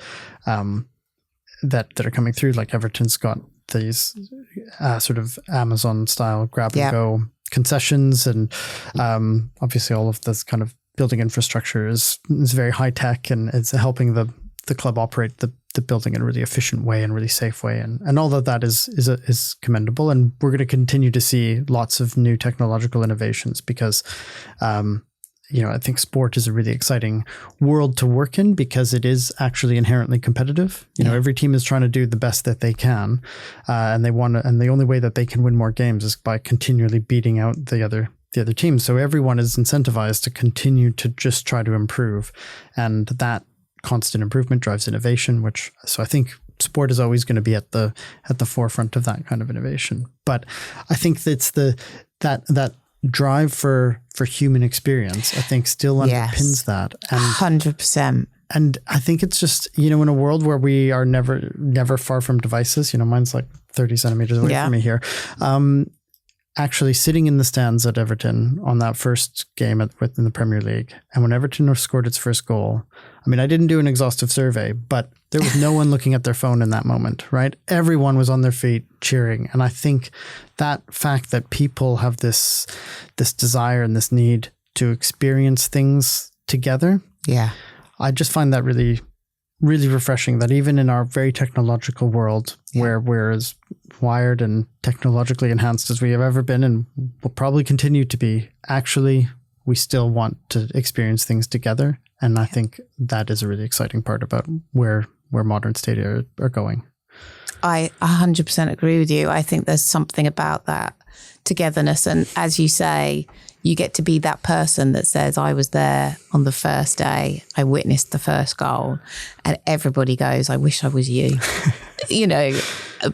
that are coming through. Like Everton's got these sort of Amazon style grab and go concessions, and obviously all of this kind of building infrastructure is very high tech, and it's helping the club operate the building in a really efficient way and really safe way, and all of that is commendable. And we're going to continue to see lots of new technological innovations because I think sport is a really exciting world to work in because it is actually inherently competitive. Every team is trying to do the best that they can, and the only way that they can win more games is by continually beating out the other team. So everyone is incentivized to continue to just try to improve, and that constant improvement drives innovation. So I think sport is always going to be at the forefront of that kind of innovation. But I think it's that drive for human experience, I think, still underpins that. And 100%. And I think it's just, in a world where we are never far from devices, mine's like 30 centimeters away from me here. Actually sitting in the stands at Everton on that first game within the Premier League, and when Everton scored its first goal, I didn't do an exhaustive survey, but there was no one looking at their phone in that moment, right? Everyone was on their feet cheering. And I think that fact that people have this desire and this need to experience things together, I just find that really, really refreshing, that even in our very technological world, where we're as wired and technologically enhanced as we have ever been and will probably continue to be, actually, we still want to experience things together. And I think that is a really exciting part about where modern stadia are going. I 100% agree with you. I think there's something about that togetherness. And as you say, you get to be that person that says, I was there on the first day, I witnessed the first goal, and everybody goes, I wish I was you.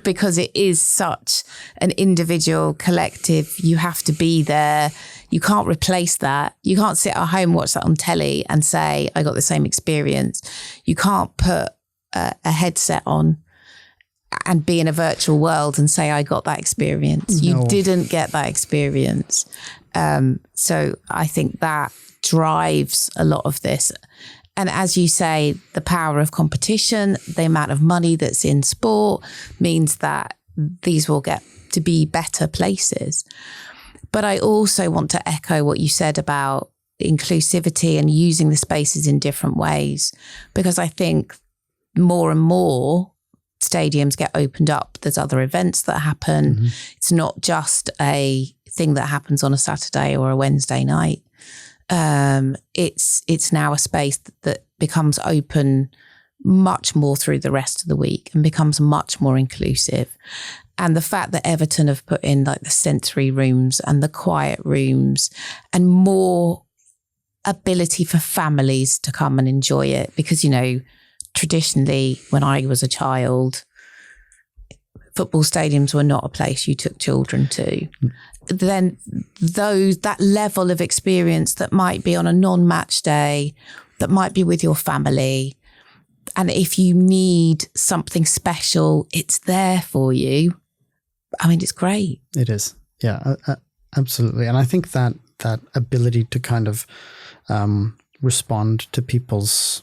Because it is such an individual collective. You have to be there. You can't replace that. You can't sit at home, watch that on telly and say, I got the same experience. You can't put a headset on and be in a virtual world and say, I got that experience. No. You didn't get that experience. So I think that drives a lot of this. And as you say, the power of competition, the amount of money that's in sport means that these will get to be better places. But I also want to echo what you said about inclusivity and using the spaces in different ways, because I think more and more stadiums get opened up. There's other events that happen. Mm-hmm. It's not just a thing that happens on a Saturday or a Wednesday night. It's now a space that becomes open much more through the rest of the week and becomes much more inclusive. And the fact that Everton have put in like the sensory rooms and the quiet rooms and more ability for families to come and enjoy it, because, traditionally when I was a child, football stadiums were not a place you took children to. Then that level of experience that might be on a non-match day, that might be with your family, and if you need something special, it's there for you. It's great. It is. Yeah, absolutely. And I think that ability to kind of respond to people's,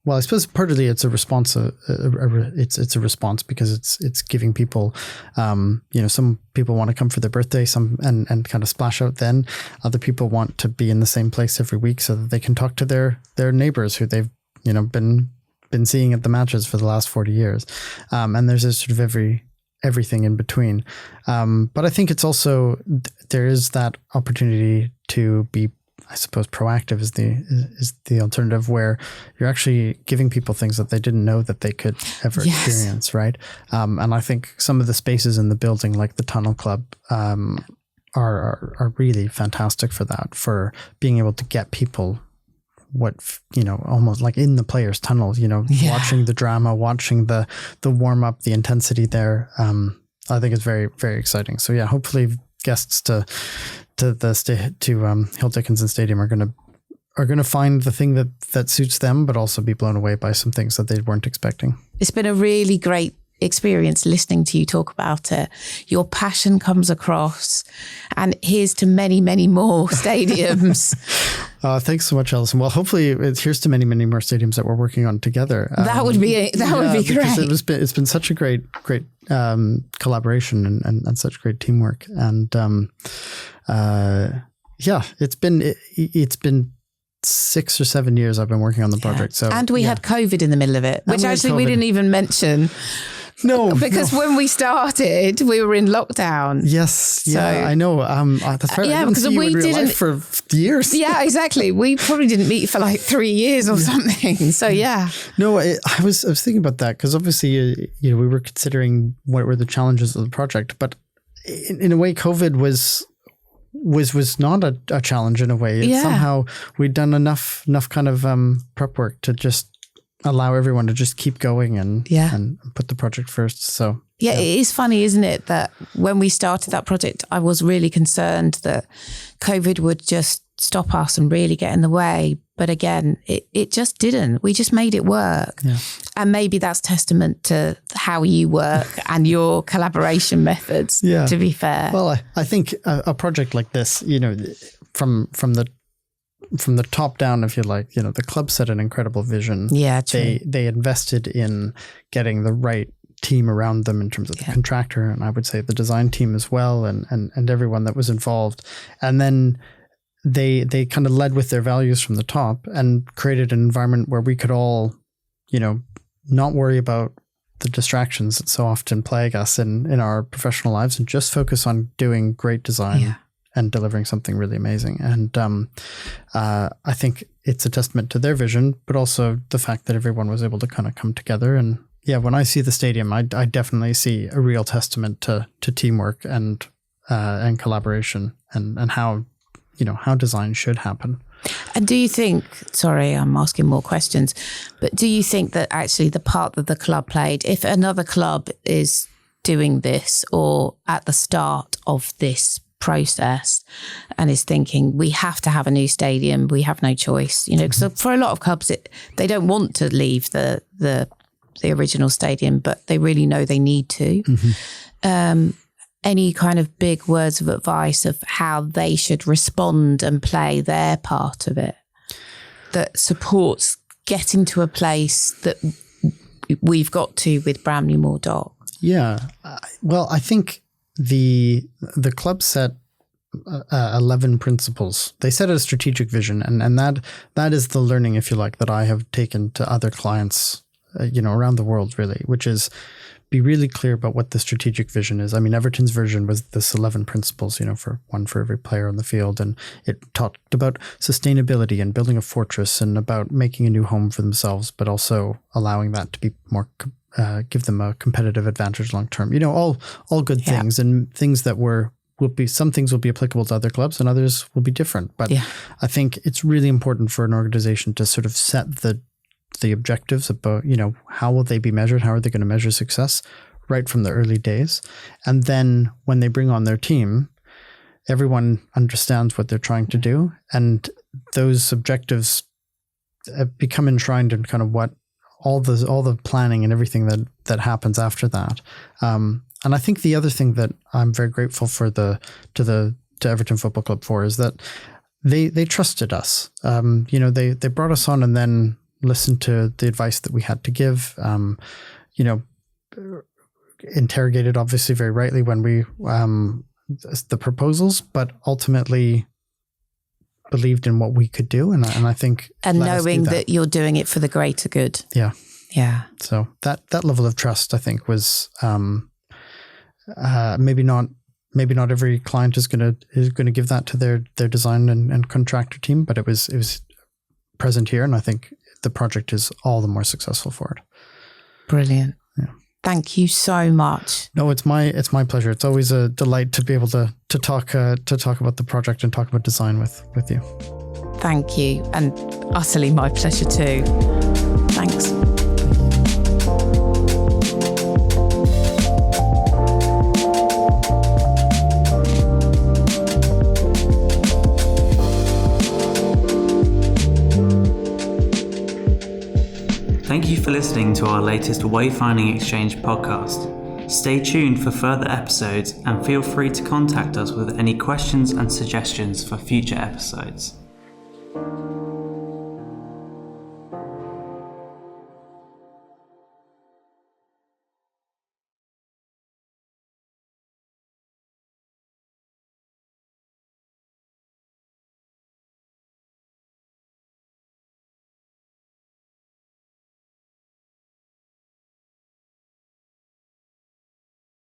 well, I suppose partly it's a response. It's a response because it's giving people, some people want to come for their birthday, and kind of splash out. Then other people want to be in the same place every week so that they can talk to their neighbors who they've been seeing at the matches for the last 40 years. And there's a sort of everything in between. But I think it's also, there is that opportunity to be, I suppose, proactive is the alternative, where you're actually giving people things that they didn't know that they could ever experience, right? And I think some of the spaces in the building, like the Tunnel Club, are really fantastic for that, for being able to get people almost like in the players' tunnel, watching the drama, watching the warm up, the intensity there. I think it's very, very exciting. So yeah, hopefully guests to Hill Dickinson Stadium are going to find the thing that suits them, but also be blown away by some things that they weren't expecting. It's been a really great experience listening to you talk about it. Your passion comes across, and here's to many, many more stadiums. Thanks so much, Alison. Well, hopefully here's to many, many more stadiums that we're working on together. That would be great. It's been such a great collaboration and such great teamwork. And it's been 6 or 7 years I've been working on the project. So and we had COVID in the middle of it, which actually we didn't even mention. No, because when we started, we were in lockdown. Yes, I know. That's right. Yeah, because we didn't for years. Yeah, exactly. We probably didn't meet for like 3 years or something. So yeah. No, I was thinking about that because obviously, we were considering what were the challenges of the project, but in a way, COVID was not a challenge in a way. Somehow we'd done enough kind of prep work to just allow everyone to just keep going and put the project first. So it is funny, isn't it, that when we started that project, I was really concerned that COVID would just stop us and really get in the way. But again, it just didn't. We just made it work. Yeah. And maybe that's testament to how you work and your collaboration methods, to be fair. Well, I think a project like this, from the top down, if you like, the club set an incredible vision. Yeah, true. They invested in getting the right team around them in terms of the contractor, and I would say the design team as well, and everyone that was involved. And then they kind of led with their values from the top and created an environment where we could all, not worry about the distractions that so often plague us in our professional lives and just focus on doing great design. Yeah. And delivering something really amazing. And I think it's a testament to their vision, but also the fact that everyone was able to kind of come together. And when I see the stadium, I definitely see a real testament to teamwork and collaboration and how design should happen. And do you think, sorry, I'm asking more questions, but do you think that actually the part that the club played, if another club is doing this or at the start of this process and is thinking we have to have a new stadium, we have no choice, because for a lot of clubs they don't want to leave the original stadium, but they really know they need to. Any kind of big words of advice of how they should respond and play their part of it that supports getting to a place that we've got to with Bramley-Moore Dock? Well, I think the club set 11 principles. They set a strategic vision, and that is the learning, if you like, that I have taken to other clients, around the world, really, which is be really clear about what the strategic vision is. I mean, Everton's version was this 11 principles, for one for every player on the field, and it talked about sustainability and building a fortress and about making a new home for themselves, but also allowing that to be more give them a competitive advantage long term. All good things, and things that some things will be applicable to other clubs and others will be different. But I think it's really important for an organization to sort of set the objectives about, how will they be measured? How are they going to measure success right from the early days? And then when they bring on their team, everyone understands what they're trying to do. And those objectives become enshrined in kind of what all the planning and everything that happens after that. And I think the other thing that I'm very grateful for to Everton Football Club for is that they trusted us. They brought us on and then listened to the advice that we had to give. Interrogated obviously very rightly when we the proposals, but ultimately believed in what we could do, and I think knowing that you're doing it for the greater good. Yeah. So that level of trust, I think, was maybe not every client is going to give that to their design and contractor team, but it was present here, and I think the project is all the more successful for it. Brilliant. Yeah. Thank you so much. No, it's my pleasure. It's always a delight to be able to talk about the project and talk about design with you. Thank you, and utterly my pleasure too. Thanks. Thank you for listening to our latest Wayfinding Xchange podcast. Stay tuned for further episodes and feel free to contact us with any questions and suggestions for future episodes.